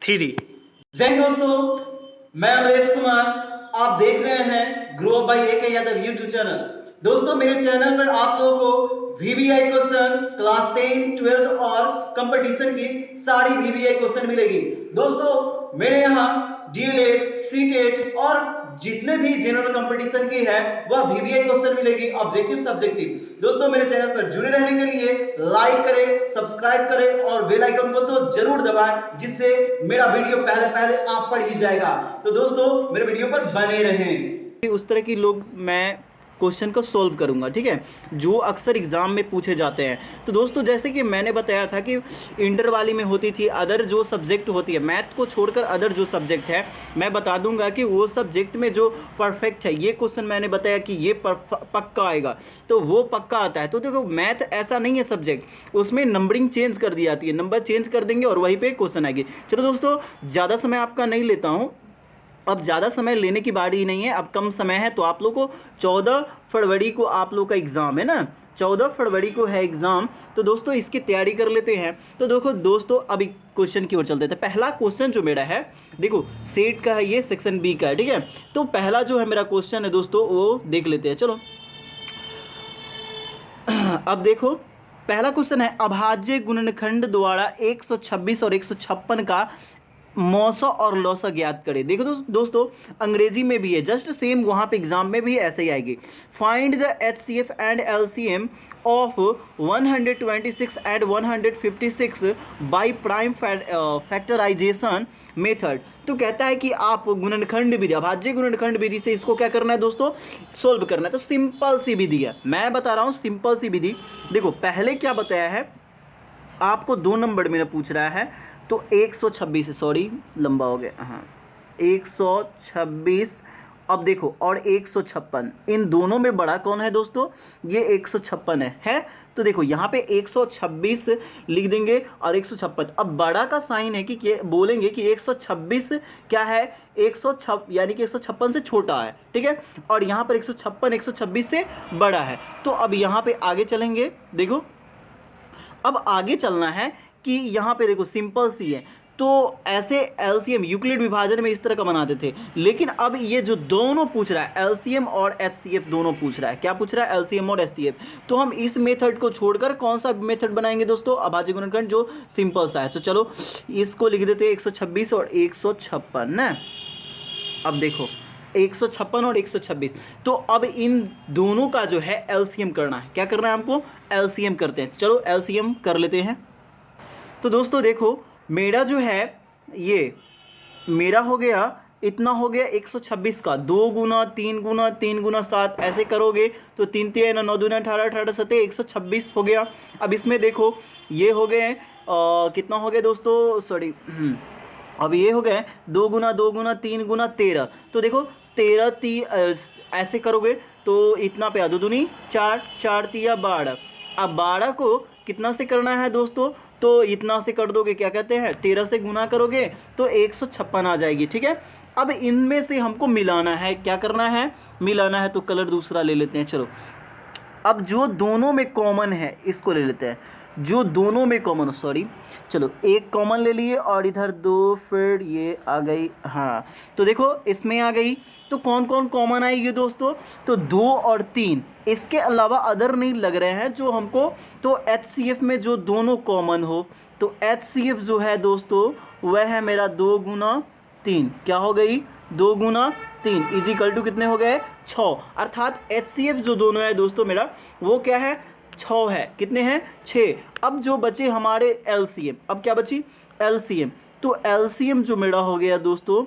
3। जय हिंद दोस्तों, मैं अमरेश कुमार। आप देख रहे हैं grow up by AK Yadav YouTube channel. दोस्तों, मेरे चैनल पर आप लोगों को VBI क्वेश्चन क्लास 10, 12 और कंपटीशन की सारी VBI क्वेश्चन मिलेगी। दोस्तों, मेरे यहाँ DLED, CTET और जितने भी जनरल कंपटीशन की है वह VBI क्वेश्चन मिलेगी, ऑब्जेक्टिव सब्जेक्टिव। दोस्तों, मेरे चैनल पर जुड़े रहने के लिए लाइक करें, सब्सक्राइब करें और बेल आइकन को तो जरूर दबाएं, जिससे मेरा वीडियो पहले पहले आप पर ही जाएगा। तो दोस्तों, मेरे वीडियो पर बने रहें। उस तरह की लोग मैं क्वेश्चन को सॉल्व करूंगा, ठीक है, जो अक्सर एग्जाम में पूछे जाते हैं। तो दोस्तों, जैसे कि मैंने बताया था कि इंटर वाली में होती थी, अदर जो सब्जेक्ट होती है, मैथ को छोड़कर अदर जो सब्जेक्ट है, मैं बता दूंगा कि वो सब्जेक्ट में जो परफेक्ट है, ये क्वेश्चन मैंने बताया कि ये पक्का आएगा, तो वो पक्का आता है। तो देखो, मैथ ऐसा नहीं है सब्जेक्ट, उसमें नंबरिंग चेंज कर दी जाती है, नंबर चेंज कर देंगे और वहीं पर क्वेश्चन आएगी। चलो दोस्तों, ज़्यादा समय आपका नहीं लेता हूँ, अब ज़्यादा समय लेने की बारी नहीं है, अब कम समय है। तो आप लोग को 14 फरवरी को आप लोग का एग्ज़ाम है ना, 14 फरवरी को है एग्ज़ाम। तो दोस्तों, इसकी तैयारी कर लेते हैं। तो देखो दोस्तों, अभी क्वेश्चन की ओर चलते थे। पहला क्वेश्चन जो मेरा है, देखो सेट का है, ये सेक्शन बी का है, ठीक है। तो पहला जो है मेरा क्वेश्चन है दोस्तों, वो देख लेते हैं। चलो अब देखो, पहला क्वेश्चन है, अभाज्य गुणनखंड द्वारा 126 और 156 का मौसा और लौसा ज्ञात करें। देखो दोस्तों, अंग्रेजी में भी है, जस्ट सेम वहाँ पे एग्जाम में भी ऐसे ही आएगी। Find the HCF and LCM of 126 and 156 by prime factorisation method. तो कहता है कि आप गुणनखंड विधि, अभाज्य गुणनखंड विधि से इसको क्या करना है दोस्तों, सोल्व करना है। तो सिंपल सी विधि है, मैं बता रहा हूँ, सिंपल सी विधि। देखो पहले क्या बताया है आपको, 2 नंबर में पूछ रहा है, तो 126, सॉरी लंबा हो गया, हाँ 126। अब देखो, और 156, इन दोनों में बड़ा कौन है दोस्तों, ये 156 है। तो देखो यहाँ पे 126 लिख देंगे और 156। अब बड़ा का साइन है कि बोलेंगे कि 126 क्या है, 106 यानी कि 156 से छोटा है, ठीक है। और यहाँ पर 156 126 से बड़ा है। तो अब यहाँ पे आगे चलेंगे। देखो अब आगे चलना है कि यहाँ पे देखो सिंपल सी है, तो ऐसे LCM यूक्लिड विभाजन में इस तरह का बनाते थे। लेकिन अब ये जो दोनों पूछ रहा है, LCM और HCF दोनों पूछ रहा है, क्या पूछ रहा है, LCM और HCF। तो हम इस मेथड को छोड़कर कौन सा मेथड बनाएंगे दोस्तों, अभाज्य गुणनखंड जो सिंपल सा है। तो चलो इसको लिख देते हैं 126 और 156 ना। अब देखो 156 और 126, तो अब इन दोनों का जो है LCM करना है। क्या करना है हमको, LCM करते हैं। चलो LCM कर लेते हैं। तो दोस्तों देखो, मेरा जो है ये मेरा हो गया, इतना हो गया 126 का 2 गुना 3 गुना 3 गुना 7, ऐसे करोगे तो 3 3 9 2 18 18 7 126 हो गया। अब इसमें देखो ये हो गए कितना हो गया दोस्तों, सॉरी अब ये हो गए 2 गुना 2 गुना 3 गुना 13। तो देखो 13 ऐसे करोगे तो इतना पे 2 दूनी 4 4 तिया 12। अब 12 को कितना से करना है दोस्तों, तो इतना से कर दोगे, क्या कहते हैं 13 से गुना करोगे तो 156 आ जाएगी, ठीक है। अब इनमें से हमको मिलाना है, क्या करना है, मिलाना है। तो कलर दूसरा ले लेते हैं। चलो अब जो दोनों में कॉमन है इसको ले लेते हैं, जो दोनों में कॉमन, सॉरी चलो एक कॉमन ले लिए और इधर 2, फिर ये आ गई, हाँ तो देखो इसमें आ गई। तो कौन कौन कॉमन आएगी दोस्तों, तो 2 और 3, इसके अलावा अदर नहीं लग रहे हैं जो हमको। तो HCF में जो दोनों कॉमन हो, तो HCF जो है दोस्तों वह है मेरा 2 गुना 3, क्या हो गई 2 गुना 3 इजिकल टू कितने हो गए 6। अर्थात HCF जो दोनों है दोस्तों मेरा, वो क्या है 6 है, कितने हैं 6। अब जो बचे हमारे LCM, अब क्या बची LCM, तो LCM जो मेरा हो गया दोस्तों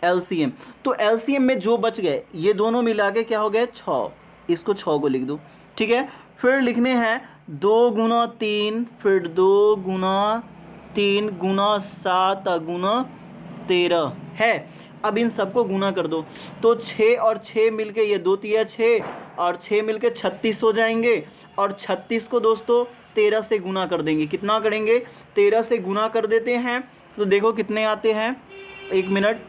LCM, तो LCM में जो बच गए ये दोनों मिला के क्या हो गए 6, इसको 6 को लिख दो, ठीक है। फिर लिखने हैं 2 गुना 3, फिर 2 गुना 3 गुना 7 गुना 13 है। अब इन सबको गुना कर दो, तो 6 और 6 मिलके ये 2 तिया 6 और 6 मिलके 36 हो जाएंगे। और 36 को दोस्तों 13 से गुना कर देंगे, कितना करेंगे 13 से गुना कर देते हैं। तो देखो कितने आते हैं, 1 मिनट,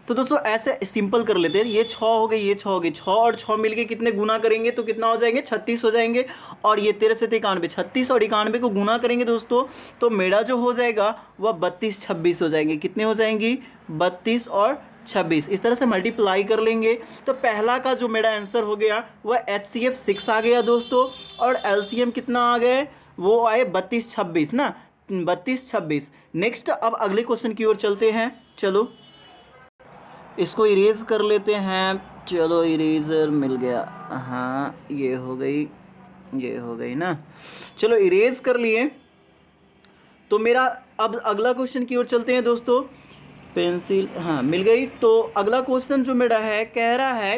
तो दोस्तों ऐसे सिंपल कर लेते हैं, ये 6 हो गई, ये 6 हो गई, 6 और 6 मिलके कितने गुना करेंगे तो कितना हो जाएंगे, 36 हो जाएंगे। और ये 13 से 91, 36 और 91 को गुना करेंगे दोस्तों, तो मेरा जो हो जाएगा वह 32 26 हो जाएंगे। कितने हो जाएंगी, 32 और 26। इस तरह से मल्टीप्लाई कर लेंगे तो पहला का जो मेरा आंसर हो गया वह HCF 6 आ गया दोस्तों। और LCM कितना आ गए, वो आए 32 26 ना, 32 26। नेक्स्ट अब अगले क्वेश्चन की ओर चलते हैं। चलो इसको इरेज कर लेते हैं। चलो इरेजर मिल गया, हाँ ये हो गई ना। चलो इरेज कर लिए। तो मेरा अब अगला क्वेश्चन की ओर चलते हैं दोस्तों। पेंसिल हाँ मिल गई। तो अगला क्वेश्चन जो मेरा है कह रहा है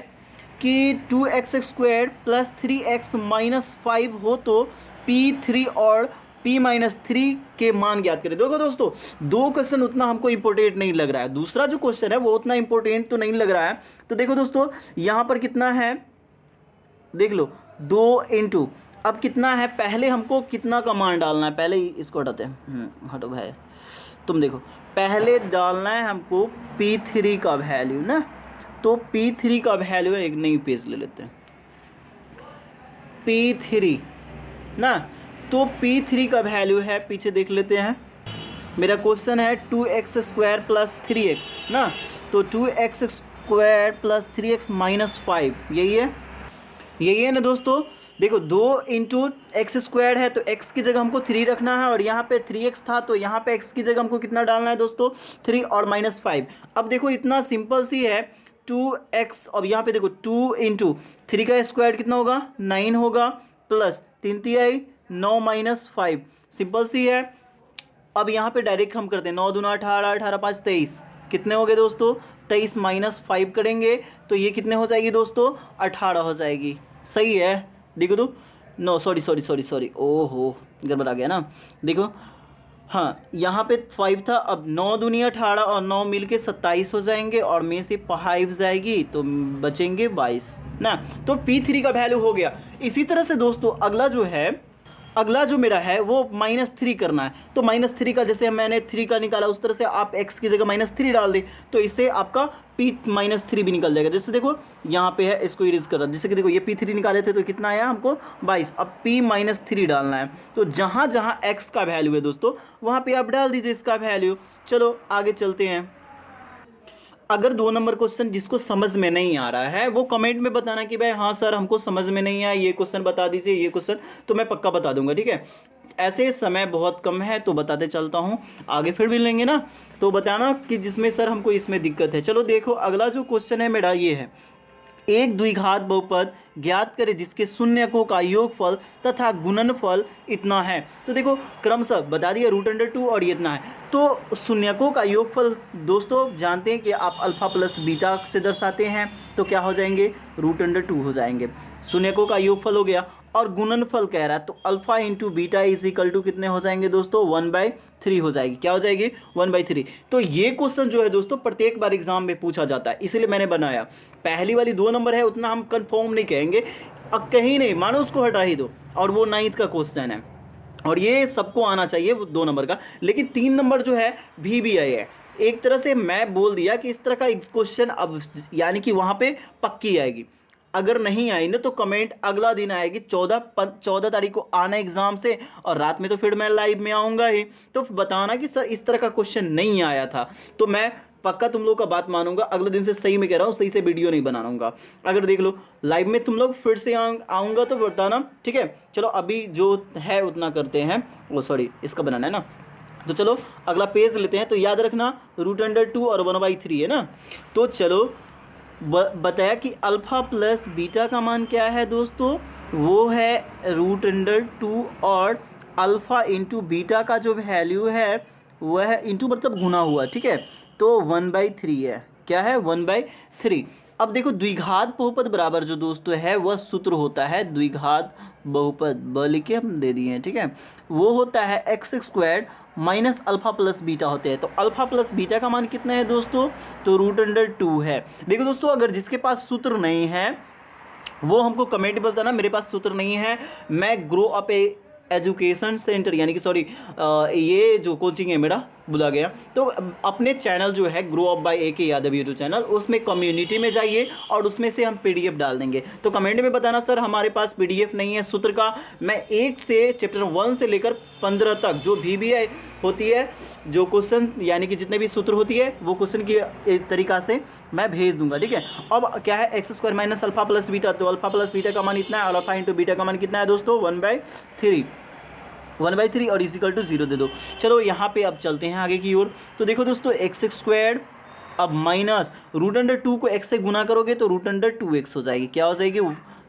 कि 2x² + 3x - 5 हो तो P3 और P-3 के मान ज्ञात करें। देखो दोस्तों, दो क्वेश्चन उतना हमको इंपॉर्टेंट नहीं लग रहा है, दूसरा जो क्वेश्चन है वो उतना इंपॉर्टेंट तो नहीं लग रहा है। तो देखो दोस्तों यहाँ पर कितना है, देख लो 2 × अब कितना है, पहले हमको कितना का मान डालना है, पहले इसको हटाते हैं, हटो भाई, तुम देखो पहले डालना है हमको P3 का वैल्यू ना। तो P3 का वैल्यू है, एक नई पेज ले लेते हैं, P3 ना। तो P3 का वैल्यू है, पीछे देख लेते हैं, मेरा क्वेश्चन है 2x² + 3x ना। तो 2x² + 3x - 5 यही है ना दोस्तों। देखो 2 × x² है तो x की जगह हमको 3 रखना है, और यहाँ पे 3x था तो यहाँ पे x की जगह हमको कितना डालना है दोस्तों, 3 और -5। अब देखो इतना सिंपल सी है, 2x, अब यहाँ पे देखो 2 × 3 का स्क्वायर कितना होगा, 9 होगा, प्लस 3 3 9 - 5, सिंपल सी है। अब यहाँ पे डायरेक्ट हम करते हैं, 9 दूना 18, 18 5 23, कितने हो गए दोस्तों, 23 - 5 करेंगे तो ये कितने हो जाएगी दोस्तों, 18 हो जाएगी। सही है, देखो तो, नो सॉरी, ओहो गड़बड़ा गया ना। देखो हाँ यहाँ पे 5 था, अब 9 दूनी 18 और 9 मिल के 27 हो जाएंगे, और में से 5 जाएगी तो बचेंगे 22 ना। तो P3 का वैल्यू हो गया। इसी तरह से दोस्तों अगला जो मेरा है वो -3 करना है। तो -3 का, जैसे मैंने 3 का निकाला उस तरह से आप x की जगह -3 डाल दें, तो इससे आपका P-3 भी निकल जाएगा। जैसे देखो यहाँ पे है, इसको इरेज कर रहा, जैसे कि देखो ये P3 निकाले थे तो कितना आया हमको 22, अब P-3 डालना है। तो जहाँ जहाँ x का वैल्यू है दोस्तों वहाँ पे आप डाल दीजिए इसका वैल्यू। चलो आगे चलते हैं। अगर 2 नंबर क्वेश्चन जिसको समझ में नहीं आ रहा है वो कमेंट में बताना कि भाई हाँ सर हमको समझ में नहीं आया, ये क्वेश्चन बता दीजिए, ये क्वेश्चन, तो मैं पक्का बता दूंगा, ठीक है। ऐसे समय बहुत कम है तो बताते चलता हूँ, आगे फिर भी लेंगे ना, तो बताना कि जिसमें सर हमको इसमें दिक्कत है। चलो देखो अगला जो क्वेश्चन है मेरा ये है, एक द्विघात बहुपद ज्ञात करें जिसके शून्यकों का योगफल तथा गुणनफल इतना है। तो देखो क्रमशः बता दिया, √2 और ये इतना है। तो शून्यकों का योगफल दोस्तों जानते हैं कि आप अल्फा प्लस बीटा से दर्शाते हैं, तो क्या हो जाएंगे, √2 हो जाएंगे। शून्यकों का योगफल हो गया, और गुणनफल कह रहा है तो अल्फा × बीटा = कितने हो जाएंगे दोस्तों, 1/3 हो जाएगी। क्या हो जाएगी, 1/3। तो ये क्वेश्चन जो है दोस्तों प्रत्येक बार एग्जाम में पूछा जाता है, इसलिए मैंने बनाया। पहली वाली 2 नंबर है उतना हम कंफर्म नहीं कहेंगे, अब कहीं नहीं, मानो उसको हटा ही दो, और वो 9th का क्वेश्चन है, और ये सबको आना चाहिए वो 2 नंबर का। लेकिन 3 नंबर जो है VBI है, एक तरह से मैं बोल दिया कि इस तरह का क्वेश्चन अब यानी कि वहाँ पे पक्की आएगी। अगर नहीं आई ना तो कमेंट अगला दिन आएगी, 14 तारीख को आना एग्जाम से, और रात में तो फिर मैं लाइव में आऊँगा ही, तो बताना कि सर इस तरह का क्वेश्चन नहीं आया था, तो मैं पक्का तुम लोग का बात मानूंगा। अगले दिन से सही में कह रहा हूँ, सही से वीडियो नहीं बनाऊंगा। अगर देख लो लाइव में तुम लोग फिर से आऊँगा तो बताना, ठीक है। चलो अभी जो है उतना करते हैं, वो सॉरी इसका बनाना है ना, तो चलो अगला पेज लेते हैं। तो याद रखना √2 और 1/3 है ना। तो चलो बताया कि अल्फ़ा प्लस बीटा का मान क्या है दोस्तों, वो है √2, और अल्फ़ा × बीटा का जो वैल्यू है वह है इंटू मतलब गुना हुआ, ठीक है, तो 1/3 है। क्या है, 1/3। अब देखो द्विघात बहुपद बराबर जो दोस्तों है वह सूत्र होता है, द्विघात बहुपद ब लिख के हम दे दिए हैं, ठीक है, वो होता है x² minus alpha plus beta होते हैं। तो अल्फ़ा प्लस बीटा का मान कितना है दोस्तों, तो √2 है। देखो दोस्तों अगर जिसके पास सूत्र नहीं है वो हमको कमेंट में बताना, मेरे पास सूत्र नहीं है, मैं ग्रो अप एजुकेशन सेंटर यानी कि सॉरी ये जो कोचिंग है मेरा बोला गया। तो अपने चैनल जो है grow up by AK Yadav YouTube channel, उसमें कम्युनिटी में जाइए और उसमें से हम PDF डाल देंगे। तो कमेंट में बताना सर हमारे पास PDF नहीं है सूत्र का। मैं 1 से चैप्टर 1 से लेकर 15 तक जो VBI होती है, जो क्वेश्चन यानी कि जितने भी सूत्र होती है वो क्वेश्चन की तरीका से मैं भेज दूंगा, ठीक है। अब क्या है x square minus alpha plus beta, तो अल्फा प्लस बीटा का मान इतना है, अल्फा इंटू बीटा का मान कितना है दोस्तों 1/3 और इजिकल टू 0 दे दो। चलो यहाँ पे अब चलते हैं आगे की ओर। तो देखो दोस्तों x स्क्वायर अब माइनस √2 को x से गुना करोगे तो √2x हो जाएगी। क्या हो जाएगी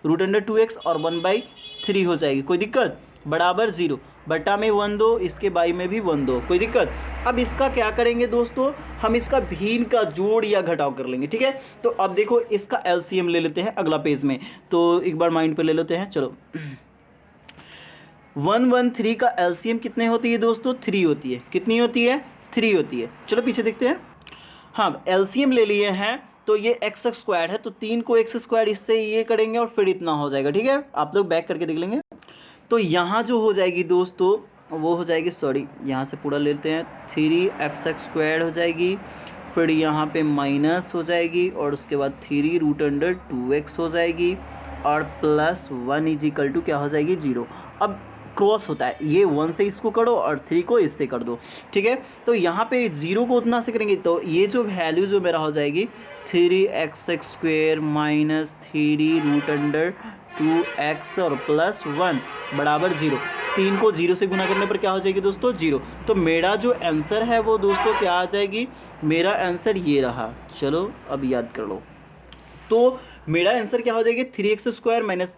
√2x और 1/3 हो जाएगी। कोई दिक्कत, बराबर 0, बटा में 1 दो, इसके बाई में भी 1 दो, कोई दिक्कत। अब इसका क्या करेंगे दोस्तों, हम इसका भिन्न का जोड़ या घटाव कर लेंगे, ठीक है। तो अब देखो इसका LCM ले लेते हैं अगला पेज में, तो एक बार माइंड पे ले लेते हैं। चलो 113 का LCM कितने होती है दोस्तों, 3 होती है। कितनी होती है, 3 होती है। चलो पीछे देखते हैं। हाँ LCM ले लिए हैं, तो ये x स्क्वायर है, तो 3 को x स्क्वायर इससे ये करेंगे और फिर इतना हो जाएगा, ठीक है। आप लोग बैक करके देख लेंगे। तो यहाँ जो हो जाएगी दोस्तों वो हो जाएगी, सॉरी यहाँ से पूरा लेते हैं, 3x स्क्वायर हो जाएगी, फिर यहाँ पे माइनस हो जाएगी और उसके बाद 3√2x हो जाएगी और प्लस 1 इजिकल टू क्या हो जाएगी 0। अब क्रॉस होता है, ये 1 से इसको करो और 3 को इससे कर दो, ठीक है। तो यहाँ पे 0 को उतना से करेंगे तो ये जो वैल्यू जो मेरा हो जाएगी 3x स्क्वायर माइनस 3√2x और प्लस 1 बराबर 0। 3 को 0 से गुना करने पर क्या हो जाएगी दोस्तों 0। तो मेरा जो आंसर है वो दोस्तों क्या आ जाएगी, मेरा आंसर ये रहा। चलो अब याद कर लो। तो मेरा आंसर क्या हो जाएगी 3x square minus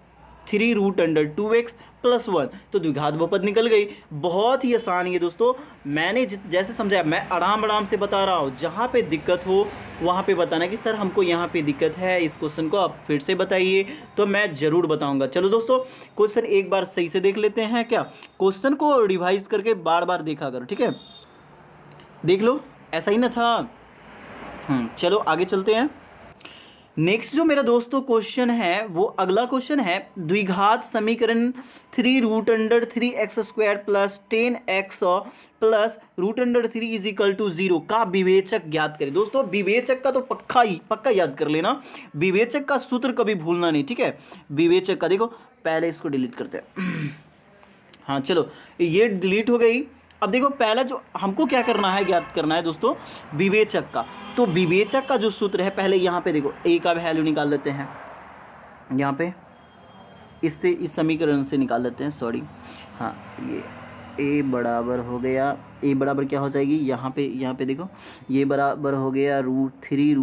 3√2x plus 1। तो द्विघात बहुपद निकल गई। बहुत ही आसान है दोस्तों, मैंने जैसे समझाया, मैं आराम से बता रहा हूँ। जहाँ पे दिक्कत हो वहाँ पे बताना कि सर हमको यहाँ पे दिक्कत है, इस क्वेश्चन को आप फिर से बताइए, तो मैं ज़रूर बताऊँगा। चलो दोस्तों क्वेश्चन एक बार सही से देख लेते हैं। क्या क्वेश्चन को रिवाइज करके बार बार देखा करो, ठीक है। देख लो, ऐसा ही ना था। चलो आगे चलते हैं। नेक्स्ट जो मेरा दोस्तों क्वेश्चन है वो अगला क्वेश्चन है, द्विघात समीकरण 3√3x square plus 10x plus √3 equal to 0 का विवेचक ज्ञात करें। दोस्तों विवेचक का तो पक्का याद कर लेना, विवेचक का सूत्र कभी भूलना नहीं, ठीक है। विवेचक का देखो, पहले इसको डिलीट करते हैं। हाँ चलो ये डिलीट हो गई। अब देखो पहला जो हमको क्या करना है, ज्ञात करना है दोस्तों विवेचक का। तो विवेचक का जो सूत्र है, पहले यहाँ पे देखो a का वैल्यू निकाल लेते हैं, यहाँ पे इससे इस समीकरण से निकाल लेते हैं, सॉरी। हाँ ये a बराबर हो गया, a बराबर क्या हो जाएगी, यहाँ पे देखो ये बराबर हो गया √3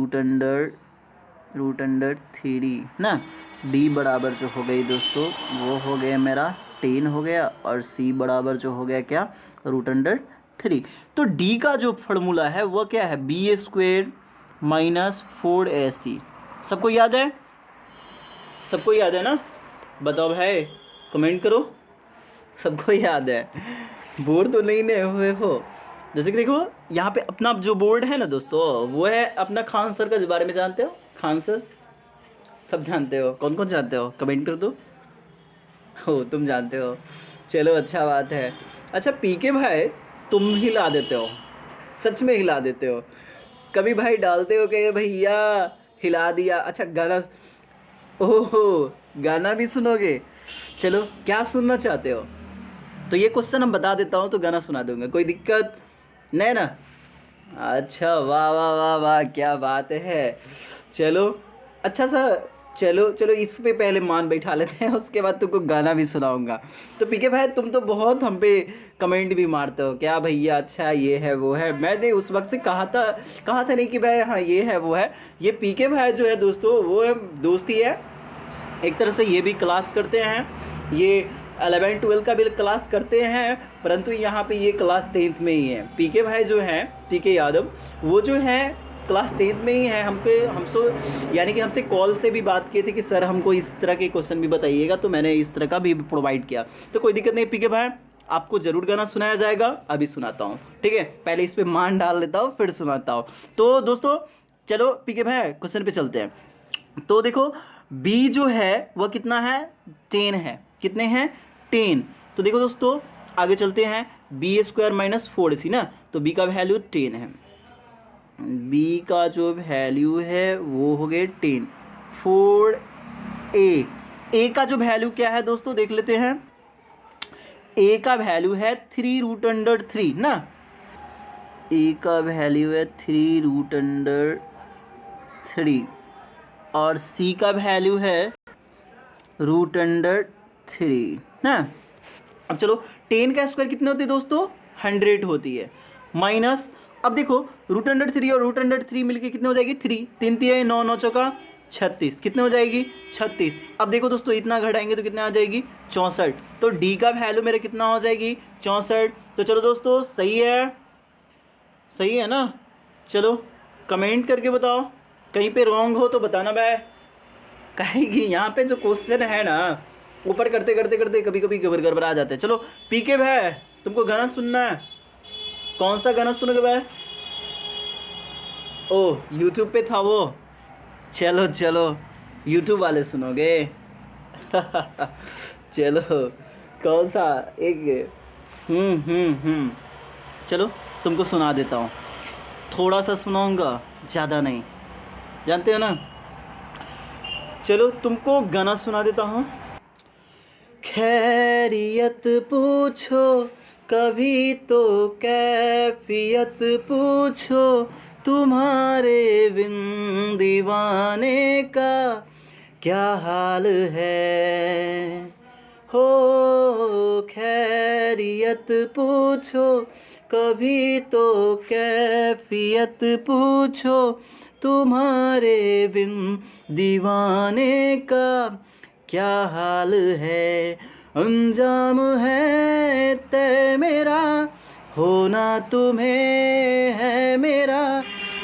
ना। d बराबर जो हो गई दोस्तों वो हो गया मेरा 10 हो गया और c बराबर जो हो गया क्या √3। तो d का जो फॉर्मूला है वो क्या है, b स्क्वेयर माइनस 4ac। सबको याद है, सबको याद है ना, बताओ भाई कमेंट करो, सबको याद है, बोर तो नहीं हुए हो। जैसे कि देखो यहाँ पे अपना जो बोर्ड है ना दोस्तों वो है अपना खान सर का बारे में जानते हो, खान सर सब जानते हो, कौन कौन जानते हो कमेंट कर दो। हो तुम जानते हो, चलो अच्छा बात है। अच्छा पीके भाई तुम हिला देते हो, सच में हिला देते हो, कभी भाई डालते हो कि भैया हिला दिया। अच्छा गाना, ओहो गाना भी सुनोगे, चलो क्या सुनना चाहते हो, तो ये क्वेश्चन हम बता देता हूँ तो गाना सुना दूंगा, कोई दिक्कत नहीं ना। अच्छा वाह वाह वाह वाह क्या बात है। चलो अच्छा सा, चलो इस पे पहले मान बैठा लेते हैं, उसके बाद तुमको गाना भी सुनाऊंगा। तो पीके भाई तुम तो बहुत हम पे कमेंट भी मारते हो, क्या भैया अच्छा ये है वो है। मैंने उस वक्त से कहा था नहीं कि भाई हाँ ये है वो है। ये पीके भाई जो है दोस्तों वो है दोस्ती है, एक तरह से ये भी क्लास करते हैं, ये 11-12 का भी क्लास करते हैं, परंतु यहाँ पे ये क्लास 10th में ही है। पीके भाई जो हैं, पीके यादव, वो जो हैं क्लास 10th में ही है। हमसे यानी कि हमसे कॉल से भी बात किए थे कि सर हमको इस तरह के क्वेश्चन भी बताइएगा, तो मैंने इस तरह का भी प्रोवाइड किया। तो कोई दिक्कत नहीं पीके भाई, आपको ज़रूर गाना सुनाया जाएगा, अभी सुनाता हूँ, ठीक है। पहले इस पर मान डाल लेता हूँ फिर सुनाता हूँ। तो दोस्तों चलो पीके भाई क्वेश्चन पे चलते हैं। तो देखो बी जो है वह कितना है 10 है, कितने हैं 10। तो देखो दोस्तों आगे चलते हैं, बी स्क्वायर माइनस 4ac ना, तो बी का वैल्यू 10 है, बी का जो वैल्यू है वो हो गए 10। 4a का जो वैल्यू क्या है दोस्तों देख लेते हैं, a का वैल्यू है 3√3 ना, a का वैल्यू है 3√3 और c का वैल्यू है √3 ना। अब चलो 10 का स्क्वायर कितने होते हैं दोस्तों, 100 होती है, माइनस, अब देखो √3 और √3 मिलके कितने हो जाएगी 3, 3 3 9 9 चौका 36, कितने हो जाएगी 36। अब देखो दोस्तों इतना घटाएंगे तो कितने आ जाएगी 64, तो डी का वैल्यू मेरा कितना हो जाएगी 64। तो चलो दोस्तों सही है ना, चलो कमेंट करके बताओ, कहीं पे रॉन्ग हो तो बताना भाई, कहेगी यहाँ पे जो क्वेश्चन है ना ऊपर करते करते करते कभी कभी गड़बड़ा जाते हैं। चलो पीके भाई तुमको गाना सुनना है, कौन सा गाना सुनोगे भाई, ओ यूट्यूब पे था वो, चलो चलो यूट्यूब वाले सुनोगे चलो कौन सा एक, चलो तुमको सुना देता हूँ, थोड़ा सा सुनाऊंगा ज़्यादा नहीं, जानते हो ना, चलो तुमको गाना सुना देता हूँ। खैरियत पूछो कभी तो कैफियत पूछो, तुम्हारे बिन दीवाने का क्या हाल है, हो खैरियत पूछो कभी तो कैफियत पूछो, तुम्हारे बिन दीवाने का क्या हाल है, अंजाम है तय मेरा होना तुम्हें है मेरा,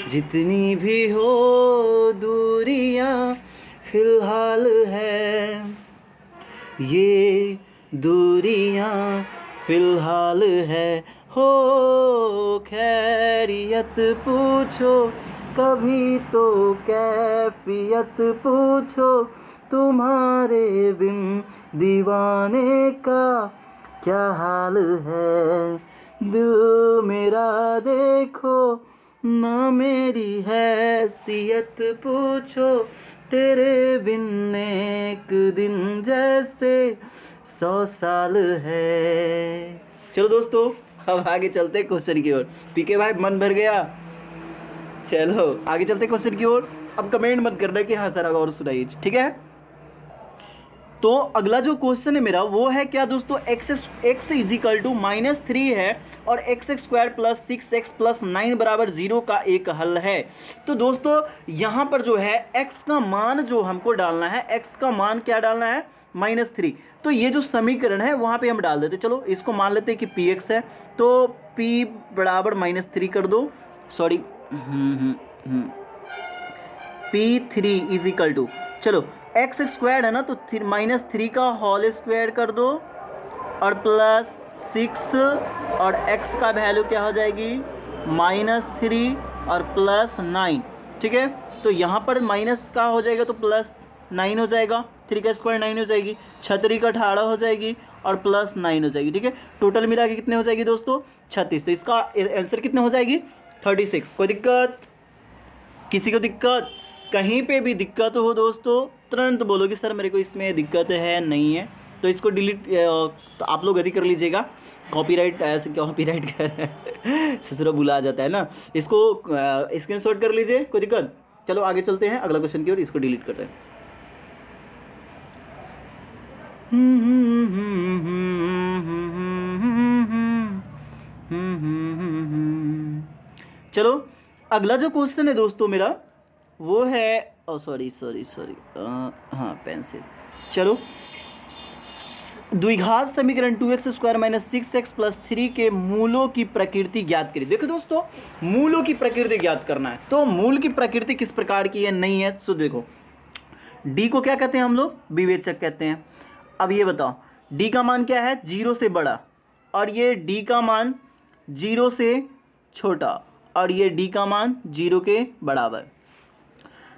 जितनी भी हो दूरियां फिलहाल है, ये दूरियां फिलहाल है, हो खैरियत पूछो कभी तो कैफियत पूछो, तुम्हारे बिन दीवाने का क्या हाल है, दिल मेरा देखो ना मेरी हैसियत पूछो, तेरे बिन एक दिन जैसे 100 साल है। चलो दोस्तों अब आगे चलते हैं क्वेश्चन की ओर, पीके भाई मन भर गया, चलो आगे चलते क्वेश्चन की ओर। अब कमेंट मत करना कि हाँ सर और सुनाइए, ठीक है। तो अगला जो क्वेश्चन है मेरा वो है क्या दोस्तों, x इजिकल टू -3 है और x² प्लस 6x प्लस 9 बराबर 0 का एक हल है। तो दोस्तों यहाँ पर जो है x का मान जो हमको डालना है, x का मान क्या डालना है -3, तो ये जो समीकरण है वहाँ पे हम डाल देते, चलो इसको मान लेते हैं कि px है, तो p बराबर -3 कर दो, सॉरी p3 इजिकल टू, चलो x स्क्वायर है ना तो -3 का होल स्क्वायर कर दो और प्लस 6 और x का वैल्यू क्या हो जाएगी -3 और प्लस 9, ठीक है। तो यहाँ पर माइनस का हो जाएगा तो प्लस 9 हो जाएगा, 3 का स्क्वायर 9 हो जाएगी, 6 का 18 हो जाएगी और प्लस 9 हो जाएगी, ठीक है। टोटल मिला के कितने हो जाएगी दोस्तों 36, तो इसका आंसर कितने हो जाएगी 36। कोई दिक्कत, किसी को दिक्कत, कहीं पे भी दिक्कत हो दोस्तों तुरंत बोलो कि सर मेरे को इसमें दिक्कत है नहीं है, तो इसको डिलीट तो आप लोग गति कर लीजिएगा, कॉपीराइट ऐसे कॉपीराइट कर ससुरा बुला जाता है ना, इसको स्क्रीनशॉट कर लीजिए, कोई दिक्कत। चलो आगे चलते हैं अगला क्वेश्चन की ओर, इसको डिलीट करते हैं। चलो अगला जो क्वेश्चन है दोस्तों मेरा वो है, सॉरी हाँ पेंसिल, चलो द्विघात समीकरण 2x² - 6x + 3 के मूलों की प्रकृति ज्ञात करिए। देखो दोस्तों मूलों की प्रकृति ज्ञात करना है, तो मूल की प्रकृति किस प्रकार की है नहीं है, सो देखो d को क्या कहते हैं हम लोग विवेचक कहते हैं। अब ये बताओ d का मान क्या है 0 से बड़ा और ये d का मान 0 से छोटा और ये d का मान 0 के बराबर।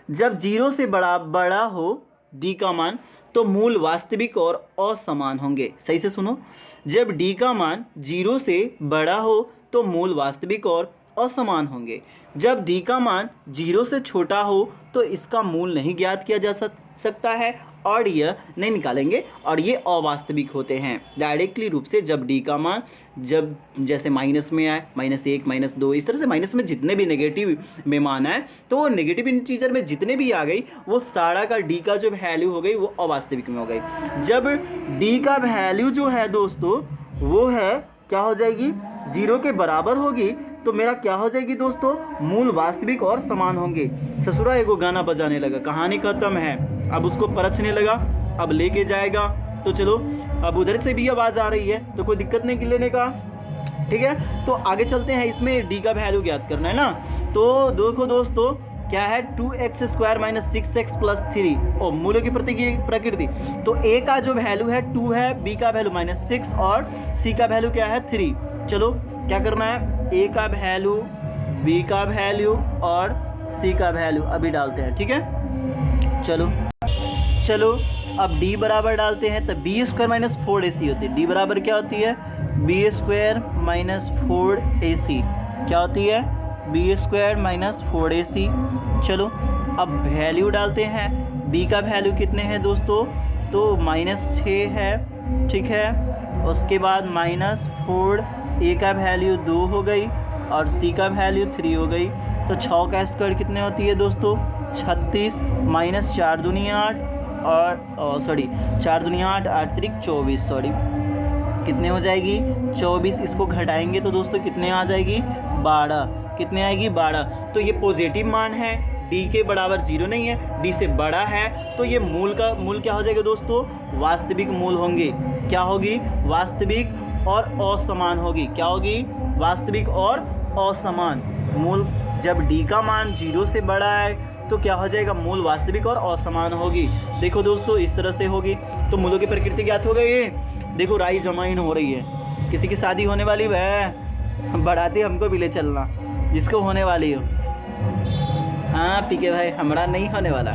जब 0 से बड़ा हो d का मान तो मूल वास्तविक और असमान होंगे। सही से सुनो, जब d का मान 0 से बड़ा हो तो मूल वास्तविक और असमान होंगे। जब d का मान 0 से छोटा हो तो इसका मूल नहीं ज्ञात किया जा सकता है और यह नहीं निकालेंगे और ये अवास्तविक होते हैं। डायरेक्टली रूप से जब d का मान जब जैसे माइनस में आए, -1 -2 इस तरह से माइनस में जितने भी नेगेटिव में मान आए तो वो नेगेटिव इंटीजर में जितने भी आ गई वो सारा का d का जो वैल्यू हो गई वो अवास्तविक में हो गई। जब d का वैल्यू जो है दोस्तों वो है क्या हो जाएगी, 0 के बराबर होगी तो मेरा क्या हो जाएगी दोस्तों, मूल वास्तविक और समान होंगे। ससुरा एगो गाना बजाने लगा, कहानी खत्म है, अब उसको परछने लगा, अब लेके जाएगा। तो चलो अब उधर से भी आवाज़ आ रही है तो कोई दिक्कत नहीं लेने का, ठीक है। तो आगे चलते हैं, इसमें डी का वैल्यू ज्ञात करना है ना। तो देखो दोस्तों क्या है, 2x² - 6x + 3 और मूल्यों की प्रकृति। तो a का जो वैल्यू है 2 है, b का वैल्यू -6 और c का वैल्यू क्या है 3। चलो क्या करना है, a का वैल्यू, b का वैल्यू और c का वैल्यू अभी डालते हैं, ठीक है। चलो अब d बराबर डालते हैं तो b² - 4ac होती है। d बराबर क्या होती है, b² - 4ac क्या होती है, b² - 4ac। चलो अब वैल्यू डालते हैं, b का वैल्यू कितने हैं दोस्तों, तो -6 है, ठीक है। उसके बाद -4, a का वैल्यू 2 हो गई और c का वैल्यू 3 हो गई। तो 6 का स्क्वायर कितने होती है दोस्तों, 36 - 4 दूनी 8 और 4 दूनी 8, 8 त्रिक 24, कितने हो जाएगी 24। इसको घटाएंगे तो दोस्तों कितने आ जाएगी 12, कितने आएगी 12। तो ये पॉजिटिव मान है, d के बराबर 0 नहीं है, d से बड़ा है, तो ये मूल क्या हो जाएगा दोस्तों, वास्तविक मूल होंगे। क्या होगी, वास्तविक और असमान होगी। क्या होगी, वास्तविक और असमान। मूल जब d का मान 0 से बड़ा है तो क्या हो जाएगा, मूल वास्तविक और असमान होगी। देखो दोस्तों इस तरह से होगी। तो मूलों की प्रकृति ज्ञात हो गई। देखो राई जमाइन हो रही है, किसी की शादी होने वाली है, बढ़ाते हमको भी ले चलना जिसको होने वाली हो। हाँ पीके भाई, हमारा नहीं होने वाला।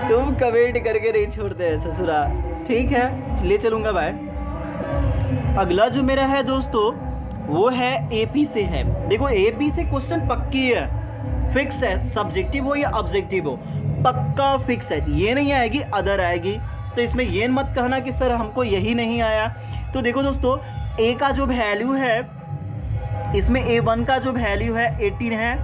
तुम कमेंट करके नहीं छोड़ते हैं ससुरा, ठीक है ले चलूँगा भाई। अगला जो मेरा है दोस्तों वो है AP से है। देखो AP से क्वेश्चन पक्की है, फिक्स है, सब्जेक्टिव हो या ऑब्जेक्टिव हो, पक्का फिक्स है। ये नहीं आएगी, अदर आएगी। तो इसमें ये मत कहना कि सर हमको यही नहीं आया। तो देखो दोस्तों A का जो वैल्यू है, इसमें A1 का जो वैल्यू है 18 है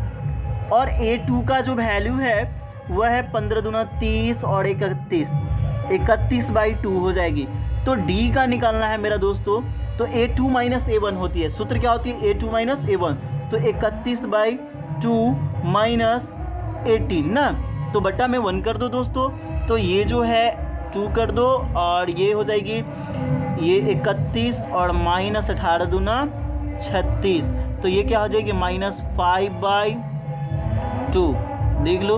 और A2 का जो वैल्यू है वह है 15 दूना 30 और 31/2 हो जाएगी। तो D का निकालना है मेरा दोस्तों। तो A2 - A1 होती है, सूत्र क्या होती है, A2 - A1। तो 31/2 - 18 ना, तो बट्टा में 1 कर दो दोस्तों। तो ये जो है 2 कर दो और ये हो जाएगी ये 31 और -18 दूना 36। तो ये क्या हो जाएगी -5/2। देख लो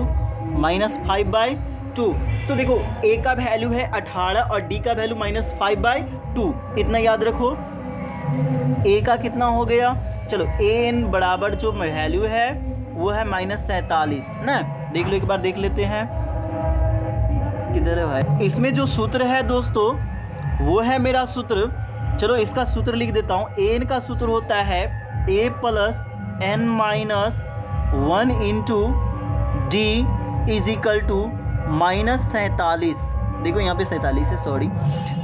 -5/2। तो देखो A का वैल्यू है 18 और D का वैल्यू -5/2, इतना याद रखो। A का कितना हो गया, चलो AN बराबर जो वैल्यू है वो है -47 ना। देख लो एक बार देख लेते हैं, किधर है भाई। इसमें जो सूत्र है दोस्तों वो है मेरा सूत्र, चलो इसका सूत्र लिख देता हूँ। AN का सूत्र होता है A + N - 1 × D = -47। देखो यहाँ पे 47 है, सॉरी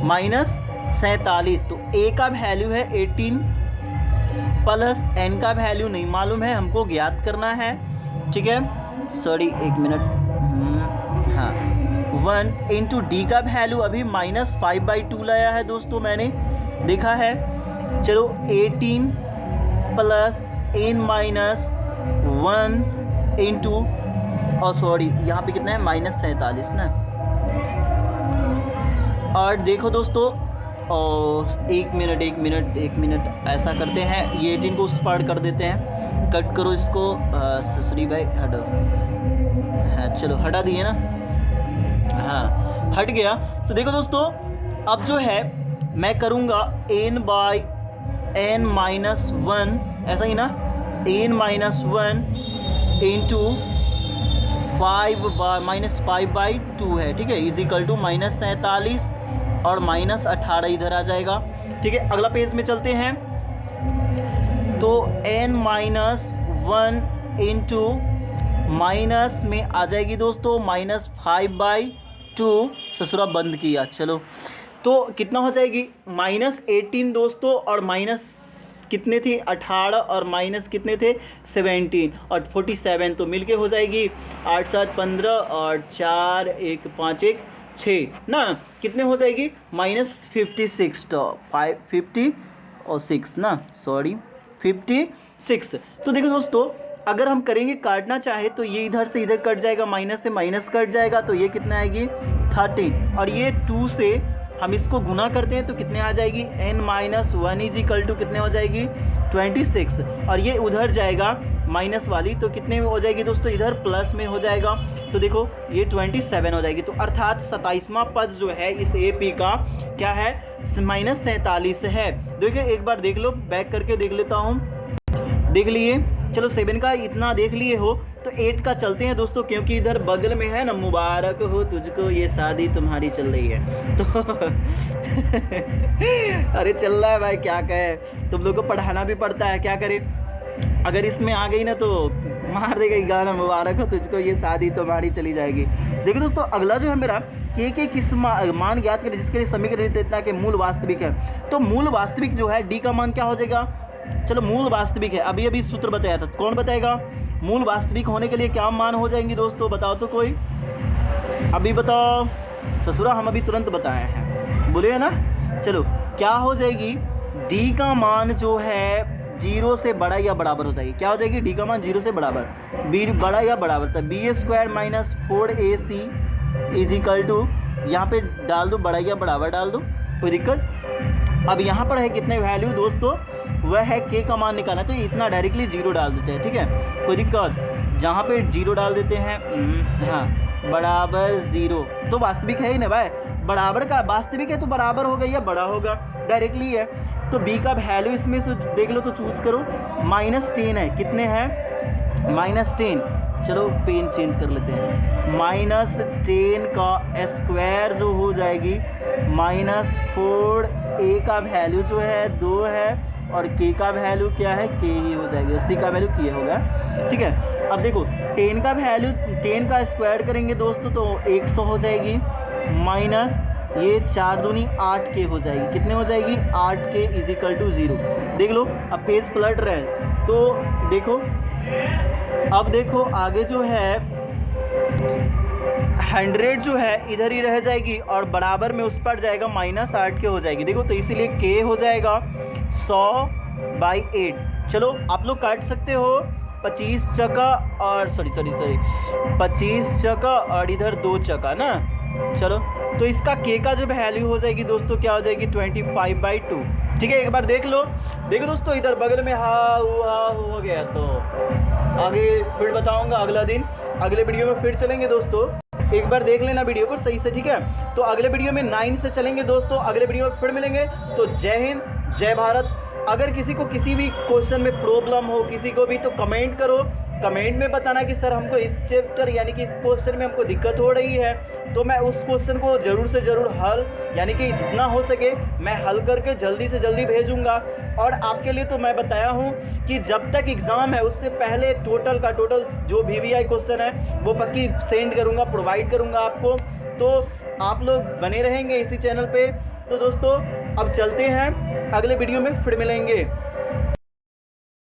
-47। तो A का वैल्यू है 18 प्लस N का वैल्यू नहीं मालूम है, हमको ज्ञात करना है, ठीक है। सॉरी एक मिनट, हाँ 1 × D का वैल्यू अभी -5/2 लाया है दोस्तों, मैंने देखा है। चलो 18 प्लस N - 1 × और सॉरी यहाँ पे कितना है -47 ना। और देखो दोस्तों और एक मिनट ऐसा करते हैं, ये 18 को उस पार कर देते हैं, कट करो इसको। ससुरी भाई हटो, हाँ चलो हटा दिए ना, हाँ हट गया। तो देखो दोस्तों अब जो है मैं करूँगा N/N - 1, ऐसा ही ना, N - 1 × -5/2 है, ठीक है, इज इक्वल टू -47 और -18 इधर आ जाएगा, ठीक है। अगला पेज में चलते हैं तो n-1 इंटू माइनस में आ जाएगी दोस्तों -5/2, ससुरा बंद किया, चलो तो कितना हो जाएगी -18 दोस्तों, और माइनस कितने थे 18 और माइनस कितने थे 17 और 47, तो मिलके हो जाएगी 8 7 15 और 4 1 5 1 6 ना, कितने हो जाएगी -56, तो 50 और 6 ना, सॉरी 56। तो देखो दोस्तों अगर हम करेंगे काटना चाहे तो ये इधर से इधर कट जाएगा, माइनस से माइनस कट जाएगा, तो ये कितना आएगी 30, और ये 2 से हम इसको गुना करते हैं तो कितने आ जाएगी n-1 इज इक्वल टू कितने हो जाएगी 26, और ये उधर जाएगा माइनस वाली तो कितने में हो जाएगी दोस्तों इधर प्लस में हो जाएगा, तो देखो ये 27 हो जाएगी। तो अर्थात 27वां पद जो है इस AP का क्या है -47 है। देखिए एक बार देख लो, बैक करके देख लेता हूँ, देख लिए, चलो 7 का इतना देख लिए हो तो 8 का चलते हैं दोस्तों, क्योंकि इधर बगल में है ना, मुबारक हो तुझको ये शादी तुम्हारी चल रही है तो अरे चल रहा है भाई, क्या कहे, तुम लोग को पढ़ाना भी पड़ता है, क्या करे, अगर इसमें आ गई ना तो मार देगा ये गाना, मुबारक हो तुझको ये शादी तुम्हारी चली जाएगी। देखिए दोस्तों अगला जो है मेरा के किस मान ज्ञात करें जिसके लिए समीकरण इतना कि मूल वास्तविक है, तो मूल वास्तविक जो है डी का मान क्या हो जाएगा, चलो मूल वास्तविक है, अभी सूत्र बताया था, कौन बताएगा, मूल वास्तविक होने के लिए क्या मान हो जाएंगी दोस्तों, बताओ तो कोई, अभी बताओ, ससुरा हम अभी तुरंत बताए हैं, बोलिए ना, चलो क्या हो जाएगी, डी का मान जो है 0 से बड़ा या बराबर हो जाएगी, क्या हो जाएगी, डी का मान 0 से बराबर, बी बड़ा या बराबर, तब b² - 4ac is equal to, यहाँ पे डाल दो बड़ा या बराबर डाल दो, कोई दिक्कत। अब यहाँ पर है कितने वैल्यू दोस्तों, वह है के का मान निकालना, तो इतना डायरेक्टली 0 डाल देते हैं, ठीक है, कोई दिक्कत, जहाँ पे 0 डाल देते हैं, हाँ बराबर 0, तो वास्तविक है ही ना भाई, बराबर का वास्तविक है तो बराबर होगा या बड़ा होगा, डायरेक्टली है, तो बी का वैल्यू इसमें से देख लो तो चूज करो, -10 है, कितने हैं -10, चलो पेन चेंज कर लेते हैं, -10 का स्क्वायर जो हो जाएगी -4, ए का वैल्यू जो है 2 है और के का वैल्यू क्या है, के ही हो जाएगी, सी का वैल्यू के होगा, ठीक है। अब देखो 10 का वैल्यू 10 का स्क्वायर करेंगे दोस्तों तो 100 हो जाएगी, माइनस ये 4 दूनी 8 के हो जाएगी, कितने हो जाएगी 8 के इज इक्वल टू 0। देख लो अब पेज पलट रहे हैं तो देखो, अब देखो आगे जो है 100 जो है इधर ही रह जाएगी और बराबर में उस पर जाएगा -8 के हो जाएगी, देखो तो इसीलिए के हो जाएगा 100/8। चलो आप लोग काट सकते हो 25 चक्का और सॉरी 25 चक्का और इधर 2 चक्का ना, चलो तो इसका के का जो वैल्यू हो जाएगी दोस्तों क्या हो जाएगी 25/2, ठीक है। एक बार देख लो, देखो दोस्तों इधर बगल में हाँ हो गया, तो आगे फिर बताऊंगा अगला दिन, अगले वीडियो में फिर चलेंगे दोस्तों, एक बार देख लेना वीडियो को सही से, ठीक है। तो अगले वीडियो में 9 से चलेंगे दोस्तों, अगले वीडियो में फिर मिलेंगे, तो जय हिंद जय भारत। अगर किसी को किसी भी क्वेश्चन में प्रॉब्लम हो किसी को भी, तो कमेंट करो, कमेंट में बताना कि सर हमको इस चैप्टर यानी कि इस क्वेश्चन में हमको दिक्कत हो रही है, तो मैं उस क्वेश्चन को ज़रूर से ज़रूर हल यानी कि जितना हो सके मैं हल करके जल्दी से जल्दी भेजूंगा। और आपके लिए तो मैं बताया हूं कि जब तक एग्ज़ाम है उससे पहले टोटल का टोटल जो VVI क्वेश्चन है वो पक्की सेंड करूँगा, प्रोवाइड करूँगा आपको, तो आप लोग बने रहेंगे इसी चैनल पर। तो दोस्तों अब चलते हैं, अगले वीडियो में फिर मिलेंगे।